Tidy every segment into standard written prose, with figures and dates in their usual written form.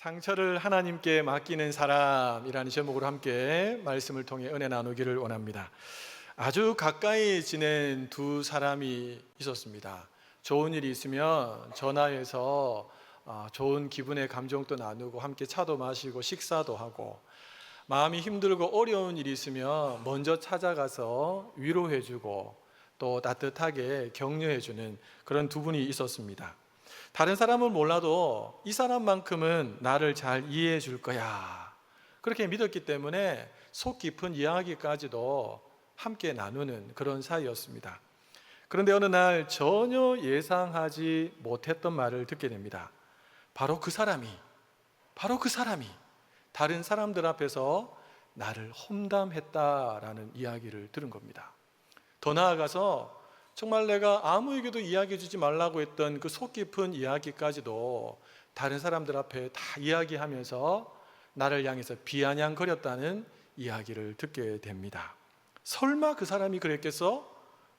상처를 하나님께 맡기는 사람이라는 제목으로 함께 말씀을 통해 은혜 나누기를 원합니다. 아주 가까이 지낸 두 사람이 있었습니다. 좋은 일이 있으면 전화해서 좋은 기분의 감정도 나누고 함께 차도 마시고 식사도 하고, 마음이 힘들고 어려운 일이 있으면 먼저 찾아가서 위로해주고 또 따뜻하게 격려해주는 그런 두 분이 있었습니다. 다른 사람은 몰라도 이 사람만큼은 나를 잘 이해해 줄 거야, 그렇게 믿었기 때문에 속 깊은 이야기까지도 함께 나누는 그런 사이였습니다. 그런데 어느 날 전혀 예상하지 못했던 말을 듣게 됩니다. 바로 그 사람이 다른 사람들 앞에서 나를 험담했다라는 이야기를 들은 겁니다. 더 나아가서 정말 내가 아무에게도 이야기해 주지 말라고 했던 그 속 깊은 이야기까지도 다른 사람들 앞에 다 이야기하면서 나를 향해서 비아냥거렸다는 이야기를 듣게 됩니다. 설마 그 사람이 그랬겠어?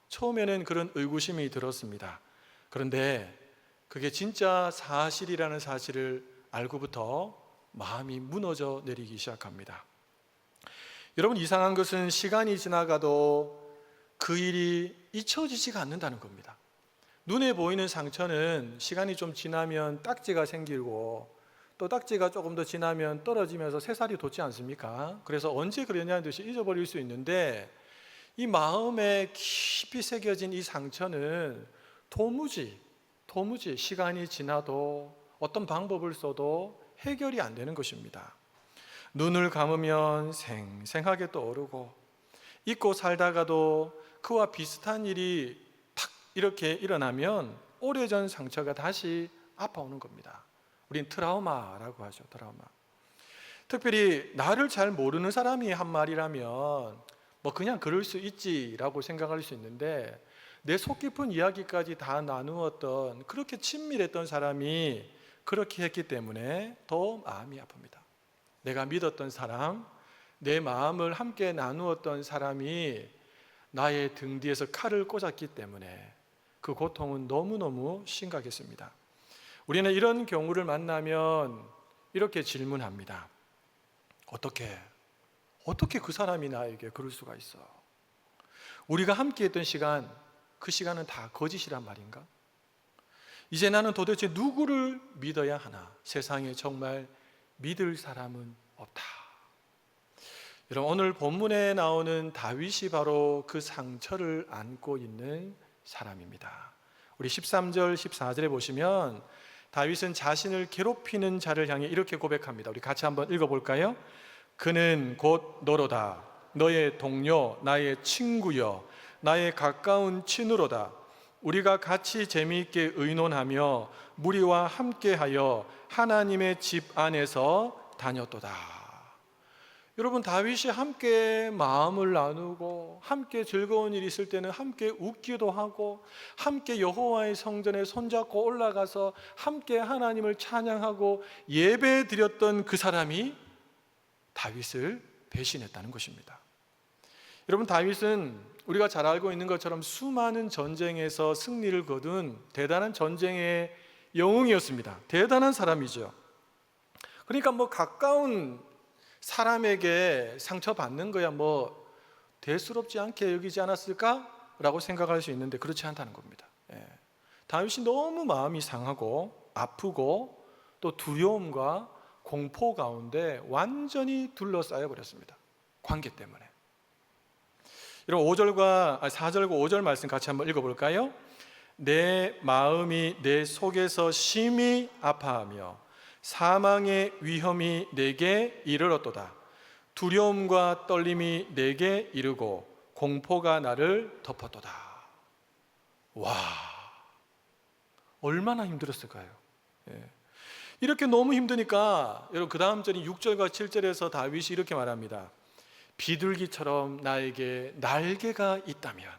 처음에는 그런 의구심이 들었습니다. 그런데 그게 진짜 사실이라는 사실을 알고부터 마음이 무너져 내리기 시작합니다. 여러분, 이상한 것은 시간이 지나가도 그 일이 잊혀지지가 않는다는 겁니다. 눈에 보이는 상처는 시간이 좀 지나면 딱지가 생기고 또 딱지가 조금 더 지나면 떨어지면서 새살이 돋지 않습니까? 그래서 언제 그러냐는 듯이 잊어버릴 수 있는데, 이 마음에 깊이 새겨진 이 상처는 도무지 시간이 지나도 어떤 방법을 써도 해결이 안 되는 것입니다. 눈을 감으면 생생하게 떠오르고, 잊고 살다가도 그와 비슷한 일이 탁 이렇게 일어나면 오래전 상처가 다시 아파오는 겁니다. 우린 트라우마라고 하죠. 트라우마. 특별히 나를 잘 모르는 사람이 한 말이라면 그냥 그럴 수 있지라고 생각할 수 있는데, 내 속 깊은 이야기까지 다 나누었던, 그렇게 친밀했던 사람이 그렇게 했기 때문에 더 마음이 아픕니다. 내가 믿었던 사람, 내 마음을 함께 나누었던 사람이 나의 등 뒤에서 칼을 꽂았기 때문에 그 고통은 너무너무 심각했습니다. 우리는 이런 경우를 만나면 이렇게 질문합니다. 어떻게 그 사람이 나에게 그럴 수가 있어? 우리가 함께 했던 시간, 그 시간은 다 거짓이란 말인가? 이제 나는 도대체 누구를 믿어야 하나? 세상에 정말 믿을 사람은 없다. 여러분, 오늘 본문에 나오는 다윗이 바로 그 상처를 안고 있는 사람입니다. 우리 13절 14절에 보시면 다윗은 자신을 괴롭히는 자를 향해 이렇게 고백합니다. 우리 같이 한번 읽어볼까요? 그는 곧 너로다. 너의 동료, 나의 친구여, 나의 가까운 친으로다. 우리가 같이 재미있게 의논하며 무리와 함께하여 하나님의 집 안에서 다녔도다. 여러분, 다윗이 함께 마음을 나누고 함께 즐거운 일이 있을 때는 함께 웃기도 하고, 함께 여호와의 성전에 손잡고 올라가서 함께 하나님을 찬양하고 예배 드렸던 그 사람이 다윗을 배신했다는 것입니다. 여러분, 다윗은 우리가 잘 알고 있는 것처럼 수많은 전쟁에서 승리를 거둔 대단한 전쟁의 영웅이었습니다. 대단한 사람이죠. 그러니까 가까운 사람에게 상처받는 거야 대수롭지 않게 여기지 않았을까라고 생각할 수 있는데, 그렇지 않다는 겁니다. 다윗이 너무 마음이 상하고 아프고 또 두려움과 공포 가운데 완전히 둘러싸여 버렸습니다. 관계 때문에. 여러분, 4절과 5절 말씀 같이 한번 읽어볼까요? 내 마음이 내 속에서 심히 아파하며 사망의 위험이 내게 이르렀도다. 두려움과 떨림이 내게 이르고 공포가 나를 덮었도다. 와, 얼마나 힘들었을까요? 이렇게 너무 힘드니까 여러분, 그 다음 절인 6절과 7절에서 다윗이 이렇게 말합니다. 비둘기처럼 나에게 날개가 있다면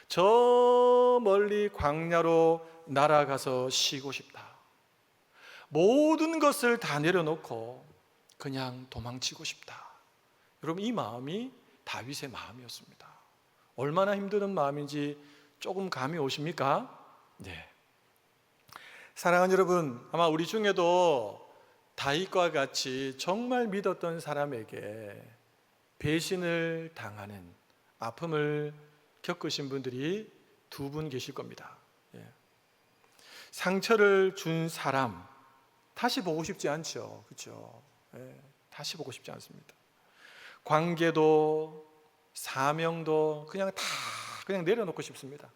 저 멀리 광야로 날아가서 쉬고 싶다. 모든 것을 다 내려놓고 그냥 도망치고 싶다. 여러분, 이 마음이 다윗의 마음이었습니다. 얼마나 힘든 마음인지 조금 감이 오십니까? 네. 사랑하는 여러분, 아마 우리 중에도 다윗과 같이 정말 믿었던 사람에게 배신을 당하는 아픔을 겪으신 분들이 두 분 계실 겁니다. 상처를 준 사람 다시 보고 싶지 않죠. 그렇죠? 다시 보고 싶지 않습니다. 관계도 사명도 그냥 내려놓고 싶습니다.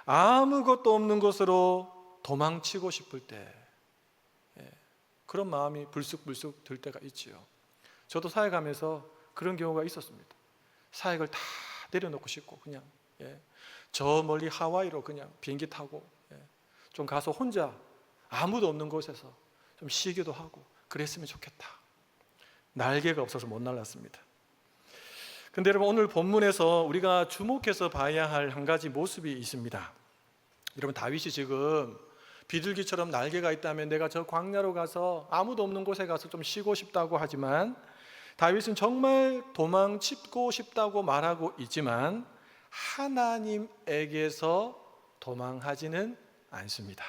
아무것도 없는 곳으로 도망치고 싶을 때 그런 마음이 불쑥불쑥 들 때가 있지요. 저도 사역하면서 그런 경우가 있었습니다. 사역을 다 내려놓고 싶고 그냥 저 멀리 하와이로 그냥 비행기 타고 좀 가서 혼자 아무도 없는 곳에서 좀 쉬기도 하고 그랬으면 좋겠다. 날개가 없어서 못 날랐습니다. 근데 여러분, 오늘 본문에서 우리가 주목해서 봐야 할 한 가지 모습이 있습니다. 여러분, 다윗이 지금 비둘기처럼 날개가 있다면 내가 저 광야로 가서 아무도 없는 곳에 가서 좀 쉬고 싶다고 하지만, 다윗은 정말 도망치고 싶다고 말하고 있지만 하나님에게서 도망하지는 않습니다.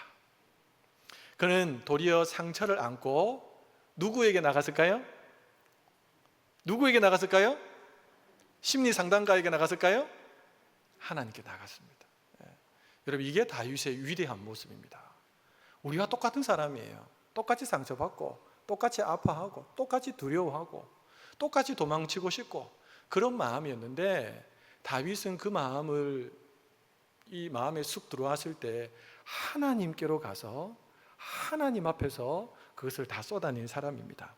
그는 도리어 상처를 안고 누구에게 나갔을까요? 누구에게 나갔을까요? 심리 상담가에게 나갔을까요? 하나님께 나갔습니다. 여러분, 이게 다윗의 위대한 모습입니다. 우리와 똑같은 사람이에요. 똑같이 상처받고 똑같이 아파하고 똑같이 두려워하고 똑같이 도망치고 싶고 그런 마음이었는데, 다윗은 그 마음을 이 마음에 쑥 들어왔을 때 하나님께로 가서 하나님 앞에서 그것을 다 쏟아낸 사람입니다.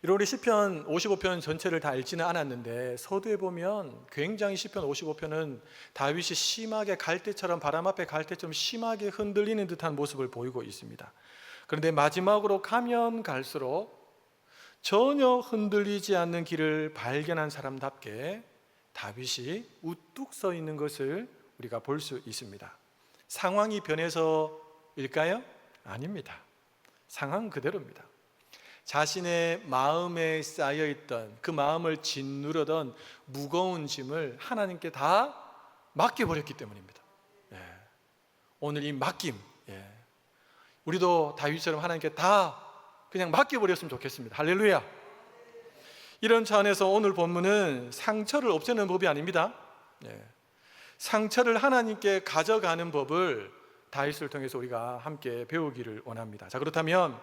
우리 시편 55편 전체를 다 읽지는 않았는데 서두에 보면 굉장히 시편 55편은 다윗이 심하게 갈대처럼, 바람 앞에 갈대처럼 심하게 흔들리는 듯한 모습을 보이고 있습니다. 그런데 마지막으로 가면 갈수록 전혀 흔들리지 않는 길을 발견한 사람답게 다윗이 우뚝 서 있는 것을 우리가 볼 수 있습니다. 상황이 변해서일까요? 아닙니다. 상황 그대로입니다. 자신의 마음에 쌓여있던, 그 마음을 짓누르던 무거운 짐을 하나님께 다 맡겨버렸기 때문입니다. 오늘 이 맡김, 우리도 다윗처럼 하나님께 다 그냥 맡겨버렸으면 좋겠습니다. 할렐루야. 이런 차원에서 오늘 본문은 상처를 없애는 법이 아닙니다. 상처를 하나님께 가져가는 법을 다윗을 통해서 우리가 함께 배우기를 원합니다. 자, 그렇다면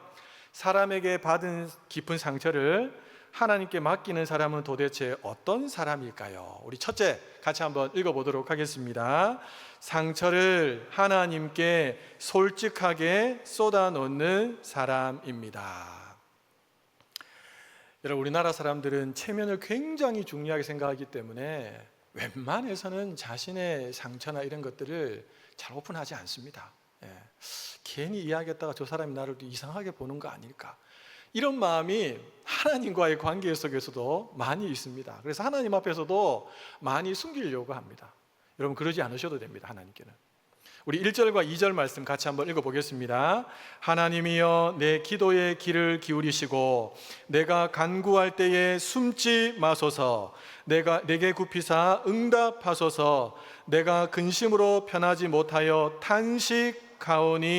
사람에게 받은 깊은 상처를 하나님께 맡기는 사람은 도대체 어떤 사람일까요? 우리 첫째 같이 한번 읽어보도록 하겠습니다. 상처를 하나님께 솔직하게 쏟아놓는 사람입니다. 여러분, 우리나라 사람들은 체면을 굉장히 중요하게 생각하기 때문에 웬만해서는 자신의 상처나 이런 것들을 잘 오픈하지 않습니다. 괜히 이야기했다가 저 사람이 나를 이상하게 보는 거 아닐까, 이런 마음이 하나님과의 관계 속에서도 많이 있습니다. 그래서 하나님 앞에서도 많이 숨기려고 합니다. 여러분, 그러지 않으셔도 됩니다. 하나님께는. 우리 1절과 2절 말씀 같이 한번 읽어보겠습니다. 하나님이여, 내 기도에 귀를 기울이시고 내가 간구할 때에 숨지 마소서. 내게 굽히사 응답하소서. 내가 근심으로 편하지 못하여 탄식하오니.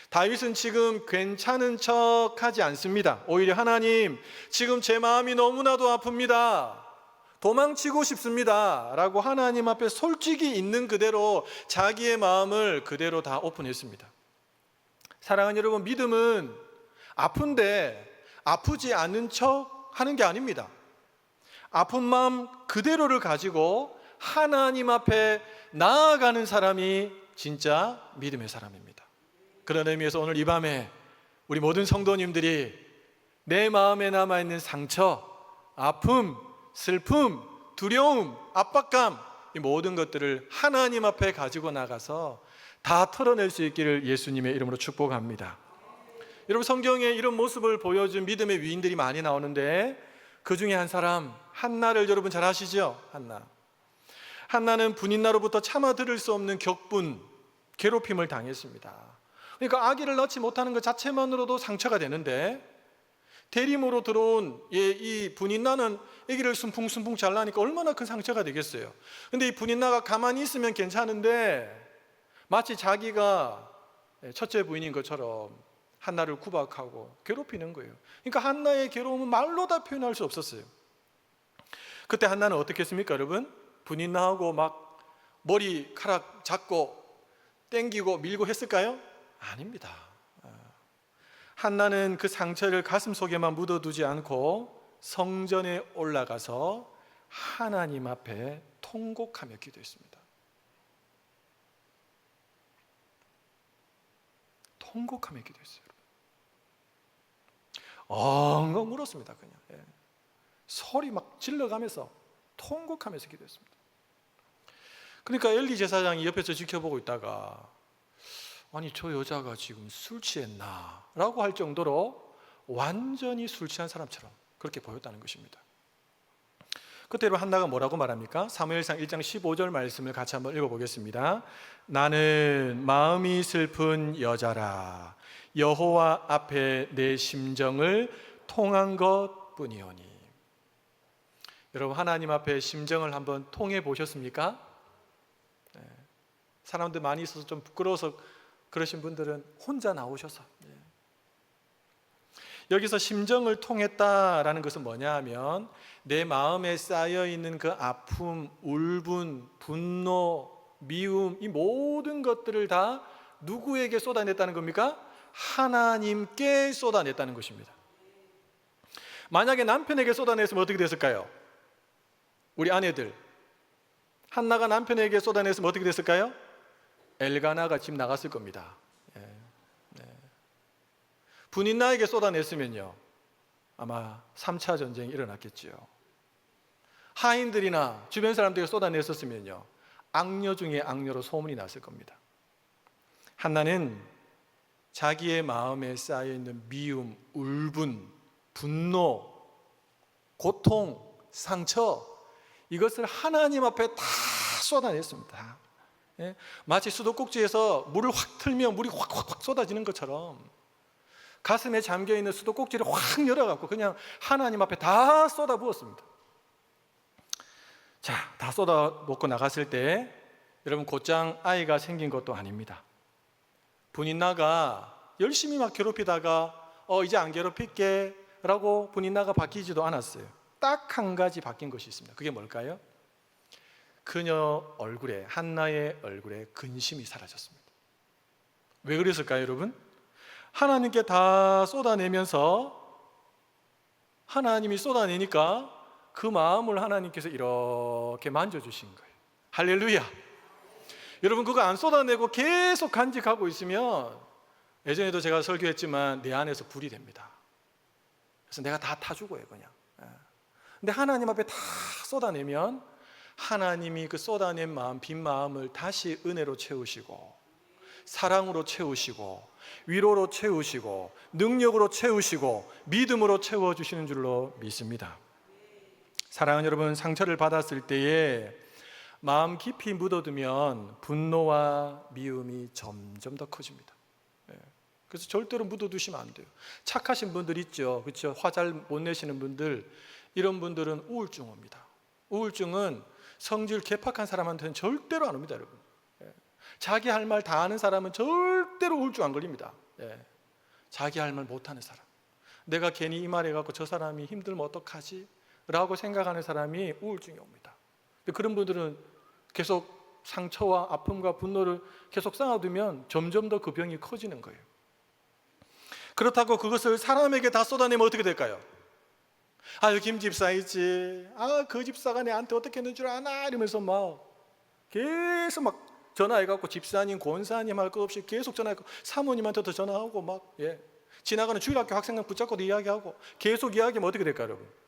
다윗은 지금 괜찮은 척하지 않습니다. 오히려 하나님, 지금 제 마음이 너무나도 아픕니다. 도망치고 싶습니다 라고 하나님 앞에 솔직히 있는 그대로 자기의 마음을 그대로 다 오픈했습니다. 사랑하는 여러분, 믿음은 아픈데 아프지 않은 척 하는 게 아닙니다. 아픈 마음 그대로를 가지고 하나님 앞에 나아가는 사람이 진짜 믿음의 사람입니다. 그런 의미에서 오늘 이 밤에 우리 모든 성도님들이 내 마음에 남아있는 상처, 아픔, 슬픔, 두려움, 압박감, 이 모든 것들을 하나님 앞에 가지고 나가서 다 털어낼 수 있기를 예수님의 이름으로 축복합니다. 여러분, 성경에 이런 모습을 보여준 믿음의 위인들이 많이 나오는데 그 중에 한 사람, 한나를 여러분 잘 아시죠? 한나는 분인나로부터 차마 들을 수 없는 격분, 괴롭힘을 당했습니다. 그러니까 아기를 낳지 못하는 것 자체만으로도 상처가 되는데, 대림으로 들어온 이 분인나는 아기를 순풍순풍 잘 낳으니까 얼마나 큰 상처가 되겠어요. 근데 이 분인나가 가만히 있으면 괜찮은데 마치 자기가 첫째 부인인 것처럼 한나를 구박하고 괴롭히는 거예요. 그러니까 한나의 괴로움은 말로 다 표현할 수 없었어요. 그때 한나는 어떻게 했습니까, 여러분? 분이 나고 막 머리카락 잡고 땡기고 밀고 했을까요? 아닙니다. 한나는 그 상처를 가슴 속에만 묻어두지 않고 성전에 올라가서 하나님 앞에 통곡하며 기도했습니다. 통곡하며 기도했어요. 엉엉 울었습니다. 그냥 소리 막 질러가면서 통곡하면서 기도했습니다. 그러니까 엘리 제사장이 옆에서 지켜보고 있다가 아니 저 여자가 지금 술 취했나? 라고 할 정도로 완전히 술 취한 사람처럼 그렇게 보였다는 것입니다. 그때로 한나가 뭐라고 말합니까? 사무엘상 1장 15절 말씀을 같이 한번 읽어보겠습니다. 나는 마음이 슬픈 여자라 여호와 앞에 내 심정을 통한 것뿐이오니. 여러분 하나님 앞에 심정을 한번 통해 보셨습니까? 사람들 많이 있어서 좀 부끄러워서 그러신 분들은 혼자 나오셔서 여기서 심정을 통했다라는 것은 뭐냐 하면 내 마음에 쌓여있는 그 아픔, 울분, 분노, 미움 이 모든 것들을 다 누구에게 쏟아냈다는 겁니까? 하나님께 쏟아냈다는 것입니다. 만약에 남편에게 쏟아냈으면 어떻게 됐을까요? 우리 아내들 한나가 남편에게 쏟아냈으면 어떻게 됐을까요? 엘가나가 집 나갔을 겁니다. 분인나에게 쏟아냈으면요 아마 3차 전쟁이 일어났겠지요. 하인들이나 주변 사람들에게 쏟아냈었으면요 악녀 중에 악녀로 소문이 났을 겁니다. 한나는 자기의 마음에 쌓여있는 미움, 울분, 분노, 고통, 상처 이것을 하나님 앞에 다 쏟아냈습니다. 마치 수도꼭지에서 물을 확 틀면 물이 확 쏟아지는 것처럼 가슴에 잠겨있는 수도꼭지를 확 열어갖고 그냥 하나님 앞에 다 쏟아부었습니다. 자, 다 쏟아놓고 나갔을 때 여러분 곧장 아이가 생긴 것도 아닙니다. 분인나가 열심히 막 괴롭히다가 이제 안 괴롭힐게 라고 분인나가 바뀌지도 않았어요. 딱 한 가지 바뀐 것이 있습니다. 그게 뭘까요? 그녀 얼굴에, 한나의 얼굴에 근심이 사라졌습니다. 왜 그랬을까요, 여러분? 하나님께 다 쏟아내면서 하나님이 쏟아내니까 그 마음을 하나님께서 이렇게 만져주신 거예요. 할렐루야. 여러분 그거 안 쏟아내고 계속 간직하고 있으면 예전에도 제가 설교했지만 내 안에서 불이 됩니다. 그래서 내가 다 타주고 해요 그냥. 근데 하나님 앞에 다 쏟아내면 하나님이 그 쏟아낸 마음, 빈 마음을 다시 은혜로 채우시고 사랑으로 채우시고 위로로 채우시고 능력으로 채우시고 믿음으로 채워주시는 줄로 믿습니다. 사랑하는 여러분, 상처를 받았을 때에 마음 깊이 묻어두면 분노와 미움이 점점 더 커집니다. 그래서 절대로 묻어두시면 안 돼요. 착하신 분들 있죠, 그렇죠? 화 잘 못 내시는 분들, 이런 분들은 우울증 옵니다. 우울증은 성질 개팍한 사람한테는 절대로 안 옵니다, 여러분. 자기 할 말 다 하는 사람은 절대로 우울증 안 걸립니다. 자기 할 말 못하는 사람, 내가 괜히 이 말 해갖고 저 사람이 힘들면 어떡하지? 라고 생각하는 사람이 우울증이 옵니다. 그런 분들은 계속 상처와 아픔과 분노를 계속 쌓아두면 점점 더 그 병이 커지는 거예요. 그렇다고 그것을 사람에게 다 쏟아내면 어떻게 될까요? 아유 김 집사 있지, 그 집사가 내한테 어떻게 했는 줄 아나 이러면서 막 계속 막 전화해갖고 집사님, 권사님 할 것 없이 계속 전화해갖고 사모님한테도 전화하고 막 지나가는 주일학교 학생들 붙잡고도 이야기하고 계속 이야기하면 어떻게 될까요, 여러분?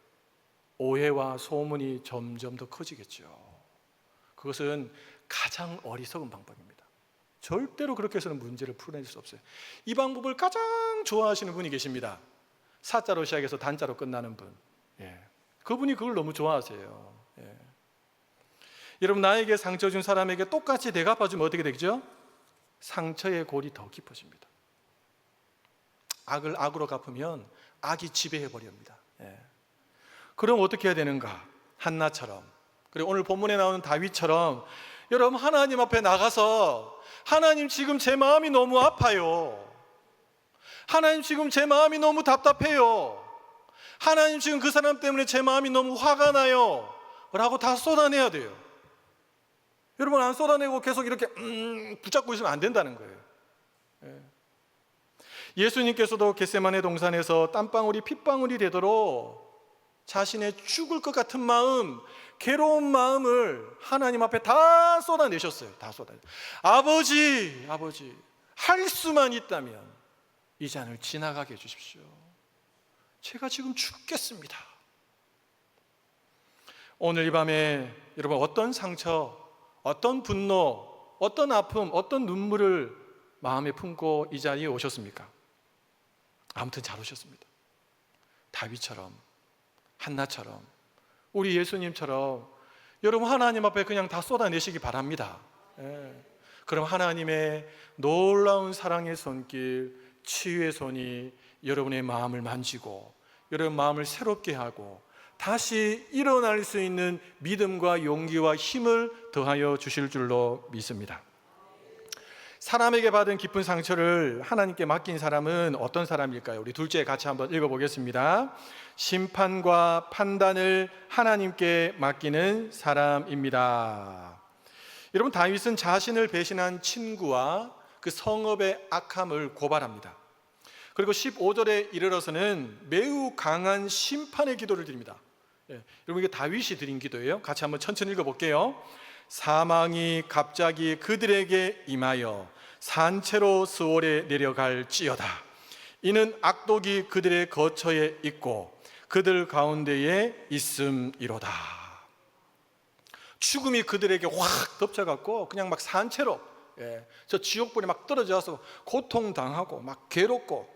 오해와 소문이 점점 더 커지겠죠. 그것은 가장 어리석은 방법입니다. 절대로 그렇게 해서는 문제를 풀어낼 수 없어요. 이 방법을 가장 좋아하시는 분이 계십니다. 사자로 시작해서 단자로 끝나는 분. 그분이 그걸 너무 좋아하세요. 여러분, 나에게 상처 준 사람에게 똑같이 되갚아주면 어떻게 되죠? 상처의 골이 더 깊어집니다. 악을 악으로 갚으면 악이 지배해버립니다. 그럼 어떻게 해야 되는가? 한나처럼, 그리고 오늘 본문에 나오는 다윗처럼 여러분 하나님 앞에 나가서 하나님 지금 제 마음이 너무 아파요. 하나님 지금 제 마음이 너무 답답해요. 하나님 지금 그 사람 때문에 제 마음이 너무 화가 나요. 라고 다 쏟아내야 돼요. 여러분, 안 쏟아내고 계속 이렇게 붙잡고 있으면 안 된다는 거예요. 예수님께서도 겟세마네 동산에서 땀방울이 핏방울이 되도록 자신의 죽을 것 같은 마음, 괴로운 마음을 하나님 앞에 다 쏟아내셨어요. 다 쏟아내. 아버지, 할 수만 있다면 이 잔을 지나가게 해주십시오. 제가 지금 죽겠습니다. 오늘 이 밤에 여러분, 어떤 상처, 어떤 분노, 어떤 아픔, 어떤 눈물을 마음에 품고 이 자리에 오셨습니까? 아무튼 잘 오셨습니다. 다윗처럼, 한나처럼, 우리 예수님처럼 여러분 하나님 앞에 그냥 다 쏟아내시기 바랍니다. 그럼 하나님의 놀라운 사랑의 손길, 치유의 손이 여러분의 마음을 만지고 여러분 마음을 새롭게 하고 다시 일어날 수 있는 믿음과 용기와 힘을 더하여 주실 줄로 믿습니다. 사람에게 받은 깊은 상처를 하나님께 맡긴 사람은 어떤 사람일까요? 우리 둘째 같이 한번 읽어보겠습니다. 심판과 판단을 하나님께 맡기는 사람입니다. 여러분, 다윗은 자신을 배신한 친구와 그 성읍의 악함을 고발합니다. 그리고 15절에 이르러서는 매우 강한 심판의 기도를 드립니다. 여러분, 이게 다윗이 드린 기도예요. 같이 한번 천천히 읽어볼게요. 사망이 갑자기 그들에게 임하여 산채로 스올에 내려갈지어다. 이는 악독이 그들의 거처에 있고 그들 가운데에 있음이로다. 죽음이 그들에게 확 덮쳐갖고 그냥 막 산채로, 저 지옥불에 막 떨어져서 고통당하고 막 괴롭고,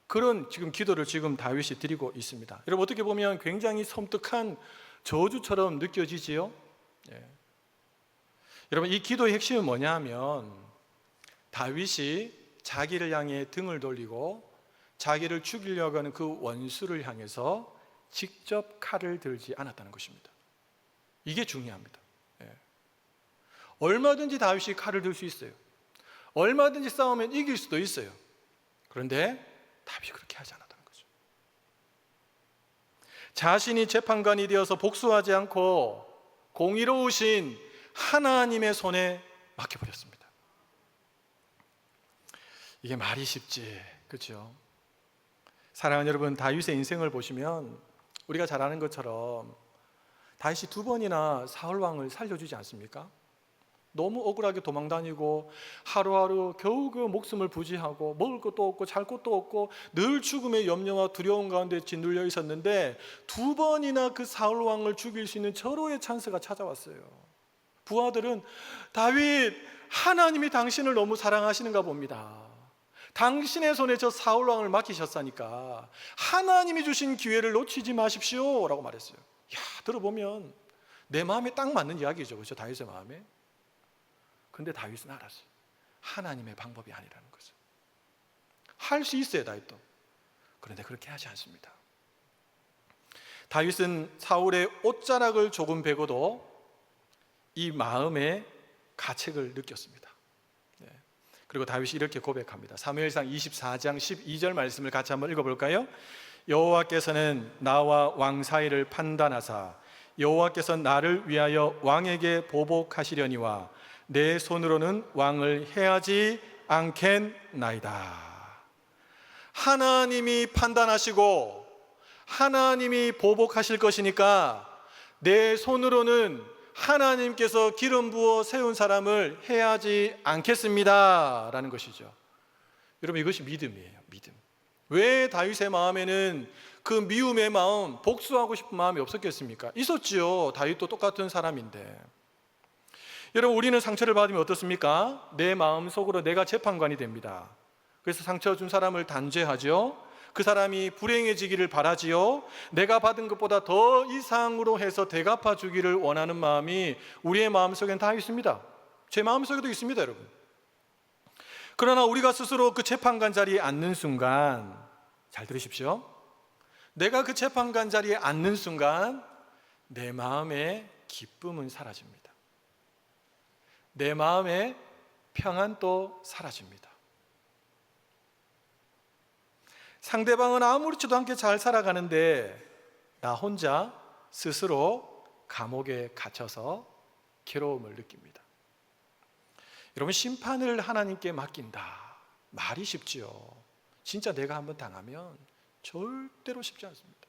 그런 지금 기도를 지금 다윗이 드리고 있습니다. 여러분, 어떻게 보면 굉장히 섬뜩한 저주처럼 느껴지지요? 여러분, 이 기도의 핵심은 뭐냐 하면 다윗이 자기를 향해 등을 돌리고 자기를 죽이려고 하는 그 원수를 향해서 직접 칼을 들지 않았다는 것입니다. 이게 중요합니다. 얼마든지 다윗이 칼을 들 수 있어요. 얼마든지 싸우면 이길 수도 있어요. 그런데 다윗이 그렇게 하지 않았다는 거죠. 자신이 재판관이 되어서 복수하지 않고 공의로우신 하나님의 손에 맡겨버렸습니다. 이게 말이 쉽지, 그렇죠? 사랑하는 여러분, 다윗의 인생을 보시면 우리가 잘 아는 것처럼 다윗이 2번이나 사울 왕을 살려주지 않습니까? 너무 억울하게 도망다니고 하루하루 겨우 그 목숨을 부지하고 먹을 것도 없고 잘 것도 없고 늘 죽음의 염려와 두려움 가운데 짓눌려 있었는데 2번이나 그 사울 왕을 죽일 수 있는 절호의 찬스가 찾아왔어요. 부하들은 다윗, 하나님이 당신을 너무 사랑하시는가 봅니다. 당신의 손에 저 사울 왕을 맡기셨으니까 하나님이 주신 기회를 놓치지 마십시오 라고 말했어요. 들어보면 내 마음에 딱 맞는 이야기죠, 그렇죠? 다윗의 마음에. 근데 다윗은 알았어요. 하나님의 방법이 아니라는 것을. 할 수 있어요, 다윗도. 그런데 그렇게 하지 않습니다. 다윗은 사울의 옷자락을 조금 베고도 이 마음의 가책을 느꼈습니다. 그리고 다윗이 이렇게 고백합니다. 사무엘상 24장 12절 말씀을 같이 한번 읽어볼까요? 여호와께서는 나와 왕 사이를 판단하사 여호와께서 나를 위하여 왕에게 보복하시려니와 내 손으로는 왕을 해하지 않겠나이다. 하나님이 판단하시고 하나님이 보복하실 것이니까 내 손으로는 하나님께서 기름 부어 세운 사람을 해하지 않겠습니다 라는 것이죠. 여러분, 이것이 믿음이에요. 믿음. 왜 다윗의 마음에는 그 미움의 마음, 복수하고 싶은 마음이 없었겠습니까? 있었지요. 다윗도 똑같은 사람인데. 여러분, 우리는 상처를 받으면 어떻습니까? 내 마음속으로 내가 재판관이 됩니다. 그래서 상처 준 사람을 단죄하죠. 그 사람이 불행해지기를 바라지요. 내가 받은 것보다 더 이상으로 해서 대갚아 주기를 원하는 마음이 우리의 마음속엔 다 있습니다. 제 마음속에도 있습니다, 여러분. 그러나 우리가 스스로 그 재판관 자리에 앉는 순간, 잘 들으십시오. 내가 그 재판관 자리에 앉는 순간 내 마음의 기쁨은 사라집니다. 내 마음의 평안도 사라집니다. 상대방은 아무렇지도 않게 잘 살아가는데 나 혼자 스스로 감옥에 갇혀서 괴로움을 느낍니다. 여러분, 심판을 하나님께 맡긴다, 말이 쉽지요. 진짜 내가 한번 당하면 절대로 쉽지 않습니다.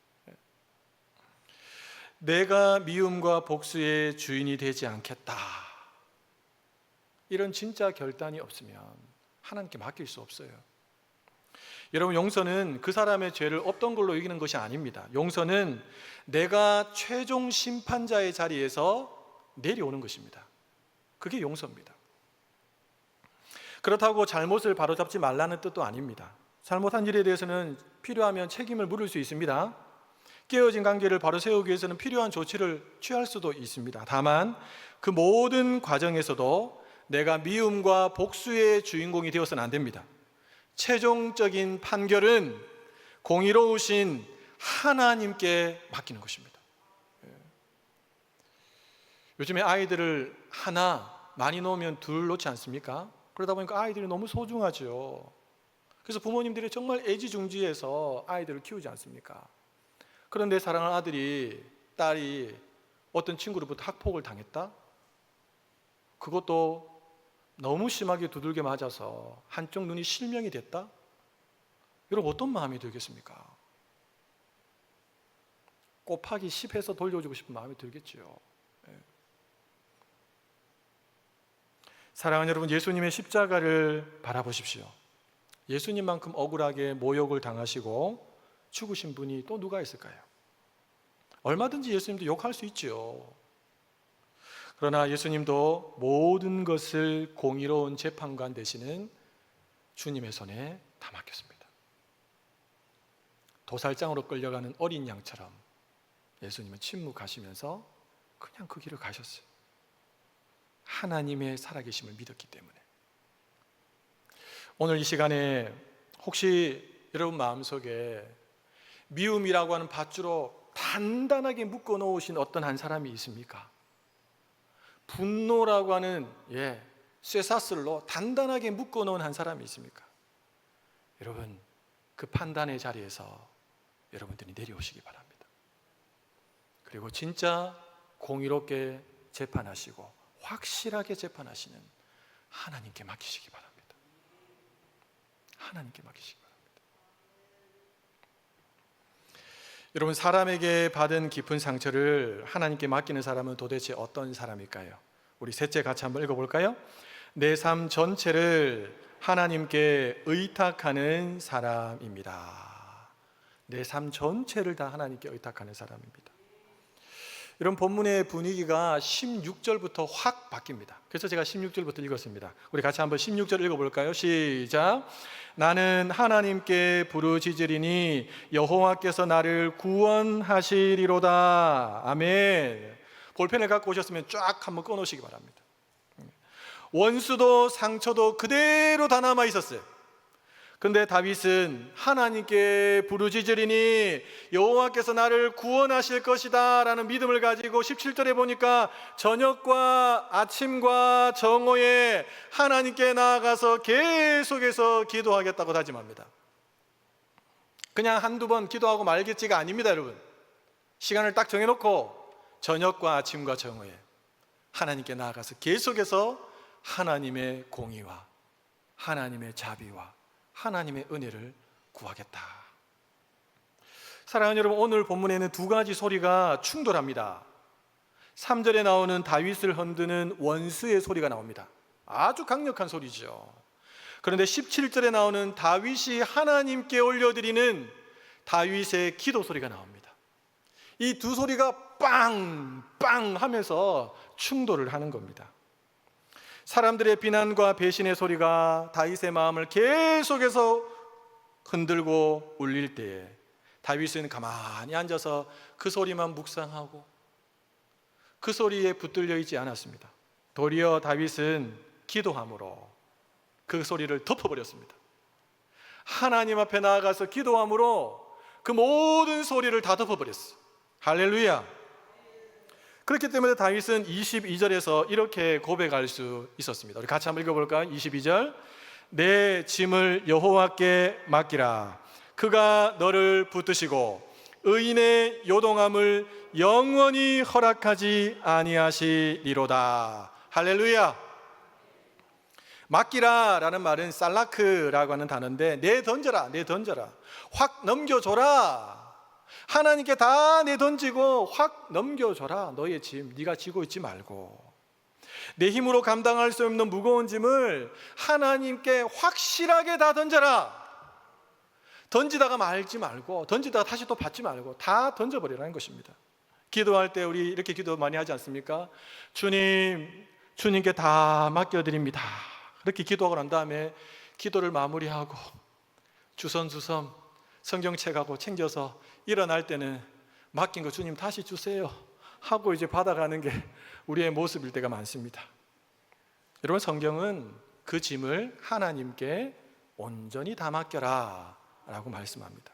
내가 미움과 복수의 주인이 되지 않겠다, 이런 진짜 결단이 없으면 하나님께 맡길 수 없어요. 여러분, 용서는 그 사람의 죄를 없던 걸로 이기는 것이 아닙니다. 용서는 내가 최종 심판자의 자리에서 내려오는 것입니다. 그게 용서입니다. 그렇다고 잘못을 바로잡지 말라는 뜻도 아닙니다. 잘못한 일에 대해서는 필요하면 책임을 물을 수 있습니다. 깨어진 관계를 바로 세우기 위해서는 필요한 조치를 취할 수도 있습니다. 다만 그 모든 과정에서도 내가 미움과 복수의 주인공이 되어서는 안 됩니다. 최종적인 판결은 공의로우신 하나님께 맡기는 것입니다. 요즘에 아이들을 하나, 많이 놓으면 둘 놓지 않습니까? 그러다 보니까 아이들이 너무 소중하죠. 그래서 부모님들이 정말 애지중지해서 아이들을 키우지 않습니까? 그런데 사랑하는 아들이, 딸이 어떤 친구로부터 학폭을 당했다? 그것도 너무 심하게 두들겨 맞아서 한쪽 눈이 실명이 됐다? 여러분, 어떤 마음이 들겠습니까? 곱하기 10해서 돌려주고 싶은 마음이 들겠지요. 사랑하는 여러분, 예수님의 십자가를 바라보십시오. 예수님만큼 억울하게 모욕을 당하시고 죽으신 분이 또 누가 있을까요? 얼마든지 예수님도 욕할 수 있죠. 그러나 예수님도 모든 것을 공의로운 재판관 되시는 주님의 손에 다 맡겼습니다. 도살장으로 끌려가는 어린 양처럼 예수님은 침묵하시면서 그냥 그 길을 가셨어요. 하나님의 살아계심을 믿었기 때문에. 오늘 이 시간에 혹시 여러분 마음속에 미움이라고 하는 밧줄로 단단하게 묶어 놓으신 어떤 한 사람이 있습니까? 분노라고 하는 쇠사슬로 단단하게 묶어 놓은 한 사람이 있습니까? 여러분, 그 판단의 자리에서 여러분들이 내려오시기 바랍니다. 그리고 진짜 공의롭게 재판하시고 확실하게 재판하시는 하나님께 맡기시기 바랍니다. 하나님께 맡기시기 바랍니다. 여러분, 사람에게 받은 깊은 상처를 하나님께 맡기는 사람은 도대체 어떤 사람일까요? 우리 셋째 같이 한번 읽어볼까요? 내 삶 전체를 하나님께 의탁하는 사람입니다. 내 삶 전체를 다 하나님께 의탁하는 사람입니다. 이런 본문의 분위기가 16절부터 확 바뀝니다. 그래서 제가 16절부터 읽었습니다. 우리 같이 한번 16절 읽어볼까요? 시작. 나는 하나님께 부르짖으리니 여호와께서 나를 구원하시리로다. 아멘. 볼펜을 갖고 오셨으면 쫙 한번 꺼놓으시기 바랍니다. 원수도 상처도 그대로 다 남아 있었어요. 그런데 다윗은 하나님께 부르짖으리니 여호와께서 나를 구원하실 것이다 라는 믿음을 가지고 17절에 보니까 저녁과 아침과 정오에 하나님께 나아가서 계속해서 기도하겠다고 다짐합니다. 그냥 한두 번 기도하고 말겠지가 아닙니다. 여러분, 시간을 딱 정해놓고 저녁과 아침과 정오에 하나님께 나아가서 계속해서 하나님의 공의와 하나님의 자비와 하나님의 은혜를 구하겠다. 사랑하는 여러분, 오늘 본문에는 두 가지 소리가 충돌합니다. 3절에 나오는 다윗을 흔드는 원수의 소리가 나옵니다. 아주 강력한 소리죠. 그런데 17절에 나오는 다윗이 하나님께 올려드리는 다윗의 기도 소리가 나옵니다. 이 두 소리가 빵빵 하면서 충돌을 하는 겁니다. 사람들의 비난과 배신의 소리가 다윗의 마음을 계속해서 흔들고 울릴 때에 다윗은 가만히 앉아서 그 소리만 묵상하고 그 소리에 붙들려 있지 않았습니다. 도리어 다윗은 기도함으로 그 소리를 덮어버렸습니다. 하나님 앞에 나아가서 기도함으로 그 모든 소리를 다 덮어버렸어요. 할렐루야. 그렇기 때문에 다윗은 22절에서 이렇게 고백할 수 있었습니다. 우리 같이 한번 읽어볼까요? 22절. 내 짐을 여호와께 맡기라. 그가 너를 붙드시고 의인의 요동함을 영원히 허락하지 아니하시리로다. 할렐루야. 맡기라라는 말은 살라크라고 하는 단어인데 내던져라, 내던져라, 확 넘겨줘라. 하나님께 다 내던지고 확 넘겨줘라. 너의 짐 네가 지고 있지 말고, 내 힘으로 감당할 수 없는 무거운 짐을 하나님께 확실하게 다 던져라. 던지다가 말지 말고, 던지다가 다시 또 받지 말고 다 던져버리라는 것입니다. 기도할 때 우리 이렇게 기도 많이 하지 않습니까? 주님, 주님께 다 맡겨드립니다. 그렇게 기도하고 난 다음에 기도를 마무리하고 주섬주섬 성경책하고 챙겨서 일어날 때는 맡긴 거 주님 다시 주세요 하고 이제 받아가는 게 우리의 모습일 때가 많습니다. 여러분, 성경은 그 짐을 하나님께 온전히 다 맡겨라 라고 말씀합니다.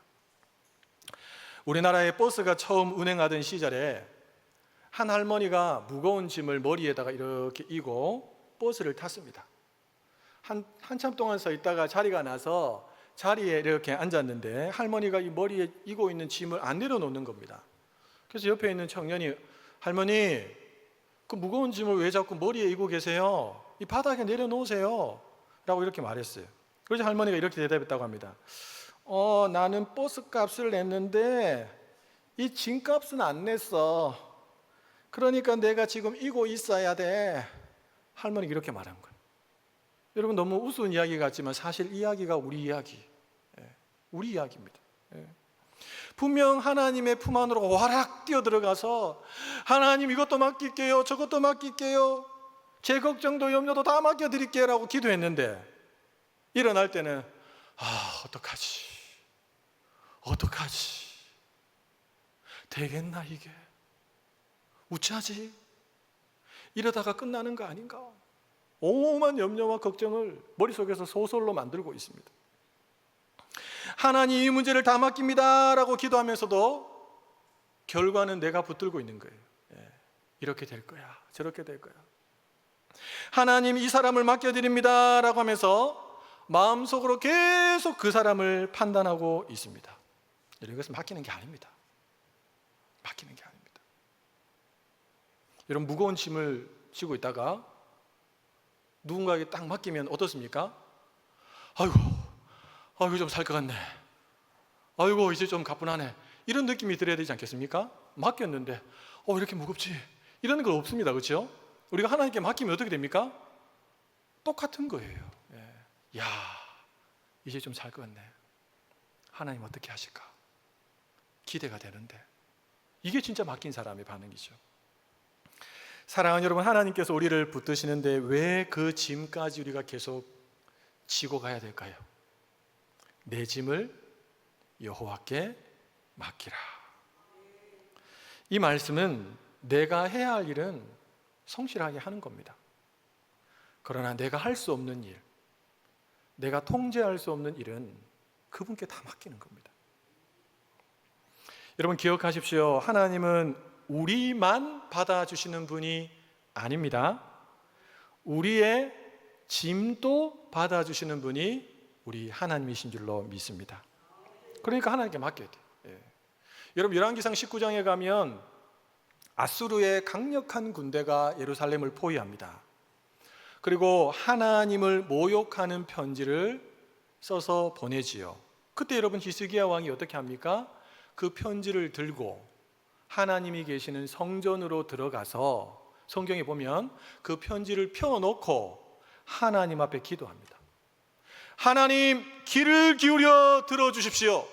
우리나라에 버스가 처음 운행하던 시절에 한 할머니가 무거운 짐을 머리에다가 이렇게 이고 버스를 탔습니다. 한참 동안 서 있다가 자리가 나서 자리에 이렇게 앉았는데 할머니가 이 머리에 이고 있는 짐을 안 내려놓는 겁니다. 그래서 옆에 있는 청년이, 할머니, 그 무거운 짐을 왜 자꾸 머리에 이고 계세요? 이 바닥에 내려놓으세요 라고 이렇게 말했어요. 그래서 할머니가 이렇게 대답했다고 합니다. 나는 버스 값을 냈는데 이 짐값은 안 냈어. 그러니까 내가 지금 이고 있어야 돼. 할머니가 이렇게 말한 거예요. 여러분, 너무 우스운 이야기 같지만 사실 이야기가 우리 이야기, 우리 이야기입니다. 분명 하나님의 품 안으로 와락 뛰어들어가서 하나님 이것도 맡길게요, 저것도 맡길게요, 제 걱정도 염려도 다 맡겨드릴게요 라고 기도했는데 일어날 때는 어떡하지, 어떡하지, 되겠나 이게, 우짜지, 이러다가 끝나는 거 아닌가, 오만 염려와 걱정을 머릿속에서 소설로 만들고 있습니다. 하나님 이 문제를 다 맡깁니다 라고 기도하면서도 결과는 내가 붙들고 있는 거예요. 이렇게 될 거야, 저렇게 될 거야. 하나님 이 사람을 맡겨드립니다 라고 하면서 마음속으로 계속 그 사람을 판단하고 있습니다. 이것은 맡기는 게 아닙니다. 맡기는 게 아닙니다. 여러분, 무거운 짐을 지고 있다가 누군가에게 딱 맡기면 어떻습니까? 아이고 좀 살 것 같네, 아이고 이제 좀 가뿐하네, 이런 느낌이 들어야 되지 않겠습니까? 맡겼는데 이렇게 무겁지, 이런 건 없습니다. 그렇죠? 우리가 하나님께 맡기면 어떻게 됩니까? 똑같은 거예요. 야, 이제 좀 살 것 같네, 하나님 어떻게 하실까 기대가 되는데, 이게 진짜 맡긴 사람의 반응이죠. 사랑하는 여러분, 하나님께서 우리를 붙드시는데 왜 그 짐까지 우리가 계속 지고 가야 될까요? 내 짐을 여호와께 맡기라. 이 말씀은 내가 해야 할 일은 성실하게 하는 겁니다. 그러나 내가 할 수 없는 일, 내가 통제할 수 없는 일은 그분께 다 맡기는 겁니다. 여러분, 기억하십시오. 하나님은 우리만 받아주시는 분이 아닙니다. 우리의 짐도 받아주시는 분이 우리 하나님이신 줄로 믿습니다. 그러니까 하나님께 맡겨야 돼요. 여러분, 열왕기상 19장에 가면 아수르의 강력한 군대가 예루살렘을 포위합니다. 그리고 하나님을 모욕하는 편지를 써서 보내지요. 그때 여러분, 히스기야 왕이 어떻게 합니까? 그 편지를 들고 하나님이 계시는 성전으로 들어가서 성경에 보면 그 편지를 펴놓고 하나님 앞에 기도합니다. 하나님, 귀를 기울여 들어주십시오.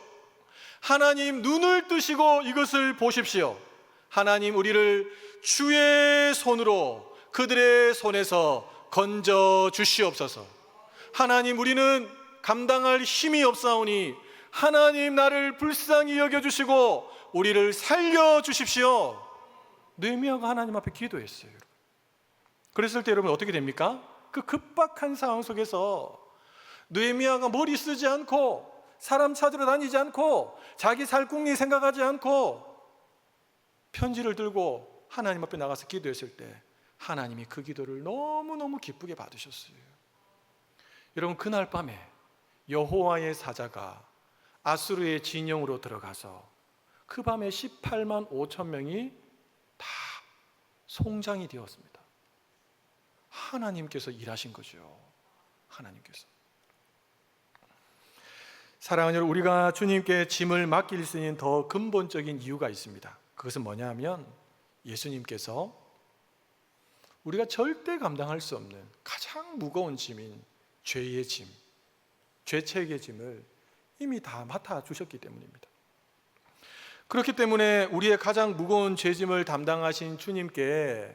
하나님, 눈을 뜨시고 이것을 보십시오. 하나님, 우리를 주의 손으로 그들의 손에서 건져 주시옵소서. 하나님, 우리는 감당할 힘이 없사오니 하나님, 나를 불쌍히 여겨주시고 우리를 살려주십시오. 느헤미야가 하나님 앞에 기도했어요. 그랬을 때 여러분 어떻게 됩니까? 그 급박한 상황 속에서 느헤미야가 머리 쓰지 않고 사람 찾으러 다니지 않고 자기 살궁리 생각하지 않고 편지를 들고 하나님 앞에 나가서 기도했을 때 하나님이 그 기도를 너무너무 기쁘게 받으셨어요. 여러분, 그날 밤에 여호와의 사자가 아수르의 진영으로 들어가서 그 밤에 18만 5천 명이 다 송장이 되었습니다. 하나님께서 일하신 거죠. 하나님께서. 사랑하는 여러분, 우리가 주님께 짐을 맡길 수 있는 더 근본적인 이유가 있습니다. 그것은 뭐냐 하면 예수님께서 우리가 절대 감당할 수 없는 가장 무거운 짐인 죄의 짐, 죄책의 짐을 이미 다 맡아주셨기 때문입니다. 그렇기 때문에 우리의 가장 무거운 죄짐을 담당하신 주님께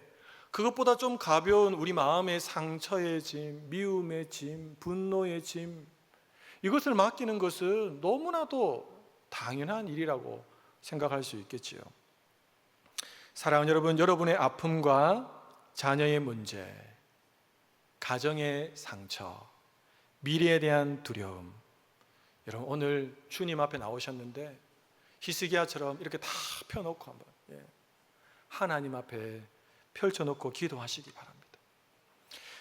그것보다 좀 가벼운 우리 마음의 상처의 짐, 미움의 짐, 분노의 짐, 이것을 맡기는 것은 너무나도 당연한 일이라고 생각할 수 있겠지요. 사랑하는 여러분, 여러분의 아픔과 자녀의 문제, 가정의 상처, 미래에 대한 두려움, 여러분 오늘 주님 앞에 나오셨는데 히스기야처럼 이렇게 다 펴놓고 한번 하나님 앞에 펼쳐놓고 기도하시기 바랍니다.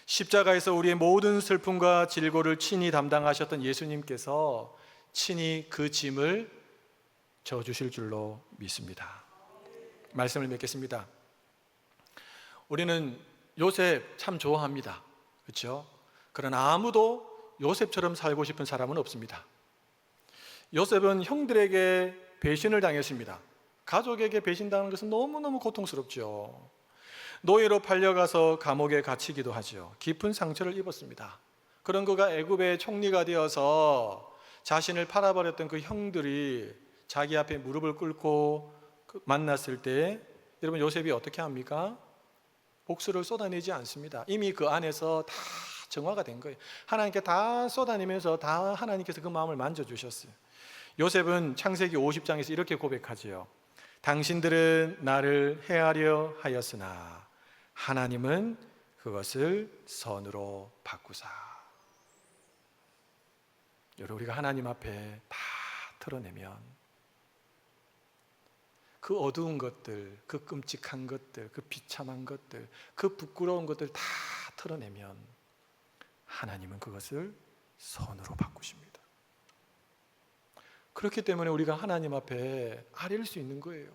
십자가에서 우리의 모든 슬픔과 질고를 친히 담당하셨던 예수님께서 친히 그 짐을 져주실 줄로 믿습니다. 말씀을 맺겠습니다. 우리는 요셉 참 좋아합니다. 그렇죠? 그러나 아무도 요셉처럼 살고 싶은 사람은 없습니다. 요셉은 형들에게 배신을 당했습니다. 가족에게 배신당하는 것은 너무너무 고통스럽죠. 노예로 팔려가서 감옥에 갇히기도 하죠. 깊은 상처를 입었습니다. 그런 그가 애굽의 총리가 되어서 자신을 팔아버렸던 그 형들이 자기 앞에 무릎을 꿇고 만났을 때 여러분 요셉이 어떻게 합니까? 복수를 쏟아내지 않습니다. 이미 그 안에서 다 정화가 된 거예요. 하나님께 다 쏟아내면서 다 하나님께서 그 마음을 만져주셨어요. 요셉은 창세기 50장에서 이렇게 고백하지요. 당신들은 나를 해하려 하였으나 하나님은 그것을 선으로 바꾸사. 여러분 우리가 하나님 앞에 다 털어내면 그 어두운 것들, 그 끔찍한 것들, 그 비참한 것들, 그 부끄러운 것들 다 털어내면 하나님은 그것을 선으로 바꾸십니다. 그렇기 때문에 우리가 하나님 앞에 아릴 수 있는 거예요.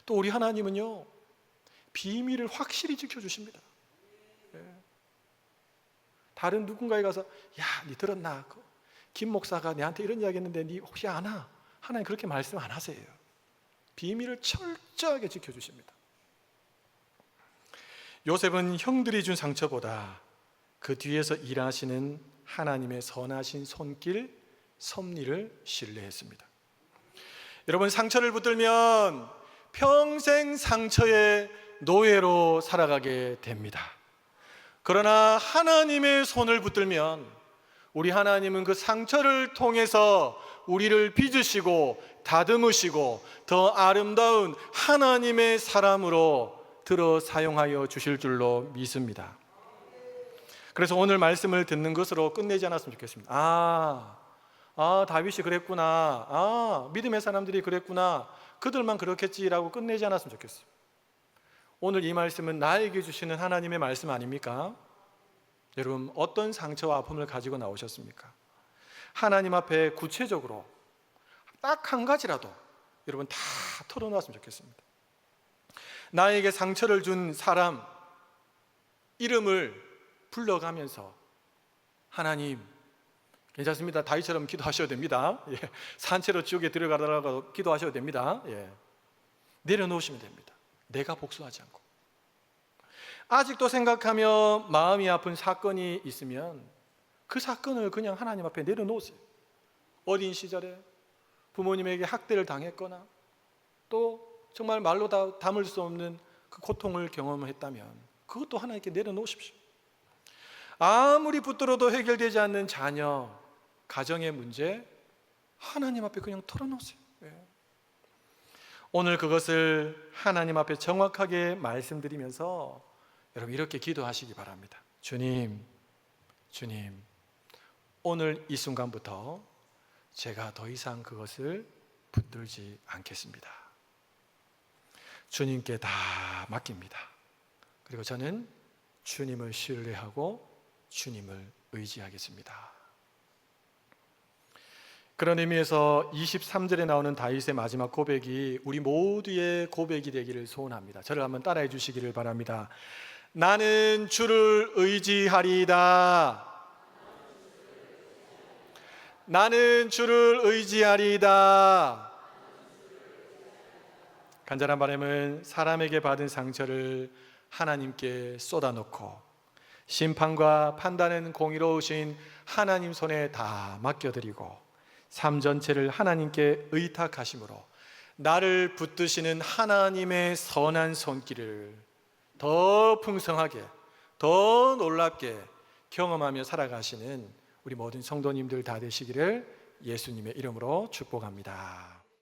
또 우리 하나님은요 비밀을 확실히 지켜주십니다. 다른 누군가에 가서 야, 니 들었나? 김 목사가 내한테 이런 이야기 했는데 니 혹시 아나? 하나님 그렇게 말씀 안 하세요. 비밀을 철저하게 지켜주십니다. 요셉은 형들이 준 상처보다 그 뒤에서 일하시는 하나님의 선하신 손길, 섭리를 신뢰했습니다. 여러분 상처를 붙들면 평생 상처의 노예로 살아가게 됩니다. 그러나 하나님의 손을 붙들면 우리 하나님은 그 상처를 통해서 우리를 빚으시고 다듬으시고 더 아름다운 하나님의 사람으로 들어 사용하여 주실 줄로 믿습니다. 그래서 오늘 말씀을 듣는 것으로 끝내지 않았으면 좋겠습니다. 다윗이 그랬구나. 믿음의 사람들이 그랬구나. 그들만 그렇겠지라고 끝내지 않았으면 좋겠어요. 오늘 이 말씀은 나에게 주시는 하나님의 말씀 아닙니까? 여러분 어떤 상처와 아픔을 가지고 나오셨습니까? 하나님 앞에 구체적으로 딱 한 가지라도 여러분 다 털어놓았으면 좋겠습니다. 나에게 상처를 준 사람 이름을 불러가면서 하나님 괜찮습니다. 다윗처럼 기도하셔도 됩니다. 산채로 지옥에 들어가더라도 기도하셔도 됩니다. 내려놓으시면 됩니다. 내가 복수하지 않고. 아직도 생각하며 마음이 아픈 사건이 있으면 그 사건을 그냥 하나님 앞에 내려놓으세요. 어린 시절에 부모님에게 학대를 당했거나 또 정말 말로 다 담을 수 없는 그 고통을 경험했다면 그것도 하나님께 내려놓으십시오. 아무리 붙들어도 해결되지 않는 자녀, 가정의 문제 하나님 앞에 그냥 털어놓으세요. 오늘 그것을 하나님 앞에 정확하게 말씀드리면서 여러분 이렇게 기도하시기 바랍니다. 주님, 오늘 이 순간부터 제가 더 이상 그것을 붙들지 않겠습니다. 주님께 다 맡깁니다. 그리고 저는 주님을 신뢰하고 주님을 의지하겠습니다. 그런 의미에서 23절에 나오는 다윗의 마지막 고백이 우리 모두의 고백이 되기를 소원합니다. 저를 한번 따라해 주시기를 바랍니다. 나는 주를 의지하리이다. 나는 주를 의지하리이다. 간절한 바람은 사람에게 받은 상처를 하나님께 쏟아놓고 심판과 판단은 공의로우신 하나님 손에 다 맡겨드리고 삶 전체를 하나님께 의탁하심으로 나를 붙드시는 하나님의 선한 손길을 더 풍성하게, 더 놀랍게 경험하며 살아가시는 우리 모든 성도님들 다 되시기를 예수님의 이름으로 축복합니다.